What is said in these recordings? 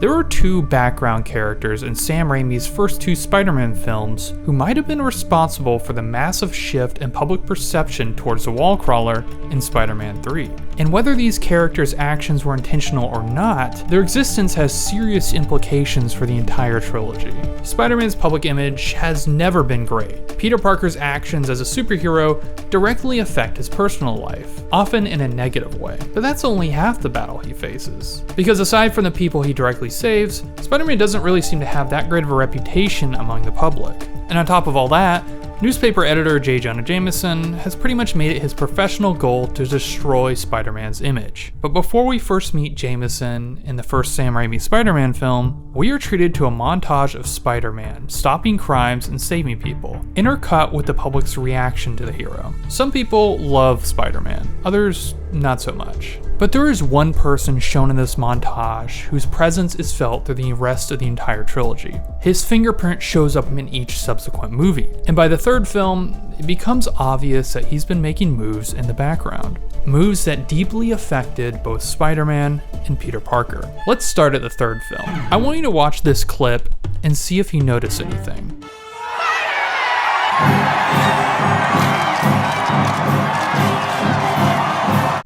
There were two background characters in Sam Raimi's first two Spider-Man films who might have been responsible for the massive shift in public perception towards the wallcrawler in Spider-Man 3. And whether these characters' actions were intentional or not, their existence has serious implications for the entire trilogy. Spider-Man's public image has never been great. Peter Parker's actions as a superhero directly affect his personal life, often in a negative way. But that's only half the battle he faces. Because aside from the people he directly saves, Spider-Man doesn't really seem to have that great of a reputation among the public. And on top of all that, newspaper editor J. Jonah Jameson has pretty much made it his professional goal to destroy Spider-Man's image. But before we first meet Jameson in the first Sam Raimi Spider-Man film, we are treated to a montage of Spider-Man stopping crimes and saving people, intercut with the public's reaction to the hero. Some people love Spider-Man, others not so much. But there is one person shown in this montage whose presence is felt through the rest of the entire trilogy. His fingerprint shows up in each subsequent movie, and by the third film, it becomes obvious that he's been making moves in the background. Moves that deeply affected both Spider-Man and Peter Parker. Let's start at the third film. I want you to watch this clip and see if you notice anything.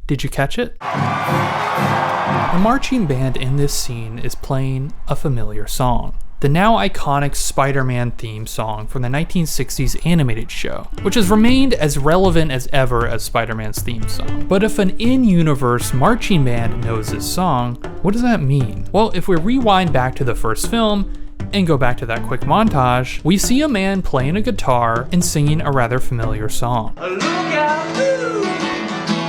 Did you catch it? The marching band in this scene is playing a familiar song. The now iconic Spider-Man theme song from the 1960s animated show, which has remained as relevant as ever as Spider-Man's theme song. But if an in-universe marching band knows this song, what does that mean? Well, if we rewind back to the first film, and go back to that quick montage, we see a man playing a guitar and singing a rather familiar song. Look out,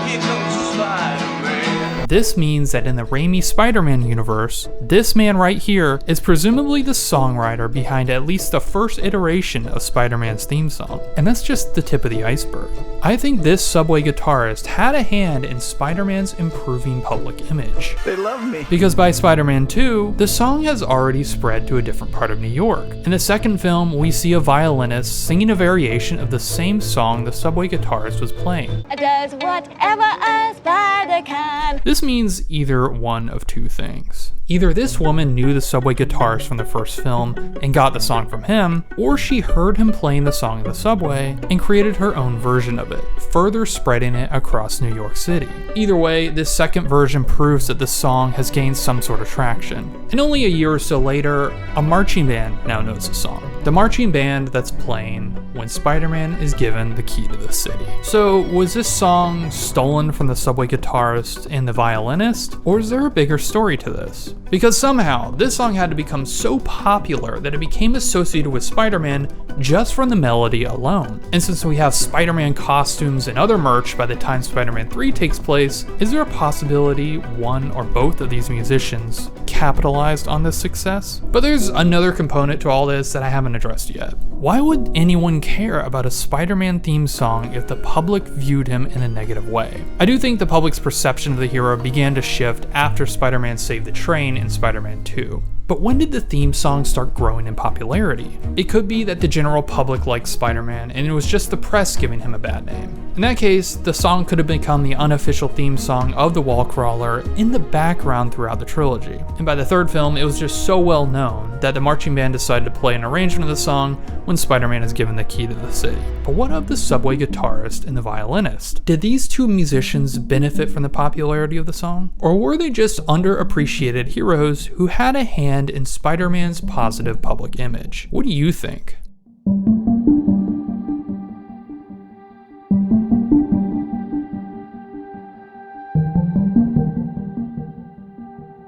here comes Spider-Man. This means that in the Raimi Spider-Man universe, this man right here is presumably the songwriter behind at least the first iteration of Spider-Man's theme song. And that's just the tip of the iceberg. I think this subway guitarist had a hand in Spider-Man's improving public image. They love me. Because by Spider-Man 2, the song has already spread to a different part of New York. In the second film, we see a violinist singing a variation of the same song the subway guitarist was playing. Does whatever a spider can. This means either one of two things. Either this woman knew the subway guitarist from the first film and got the song from him, or she heard him playing the song in the subway and created her own version of it, further spreading it across New York City. Either way, this second version proves that the song has gained some sort of traction. And only a year or so later, a marching band now knows the song. The marching band that's playing when Spider-Man is given the key to the city. So was this song stolen from the subway guitarist and the violinist, or is there a bigger story to this? Because somehow, this song had to become so popular that it became associated with Spider-Man just from the melody alone. And since we have Spider-Man costumes and other merch by the time Spider-Man 3 takes place, is there a possibility one or both of these musicians capitalized on this success? But there's another component to all this that I haven't addressed yet. Why would anyone care about a Spider-Man theme song if the public viewed him in a negative way? I do think the public's perception of the hero began to shift after Spider-Man saved the train in Spider-Man 2. But when did the theme song start growing in popularity? It could be that the general public liked Spider-Man and it was just the press giving him a bad name. In that case, the song could have become the unofficial theme song of the wallcrawler in the background throughout the trilogy. And by the third film, it was just so well known that the marching band decided to play an arrangement of the song when Spider-Man is given the key to the city. But what of the subway guitarist and the violinist? Did these two musicians benefit from the popularity of the song? Or were they just underappreciated heroes who had a hand in Spider-Man's positive public image? What do you think?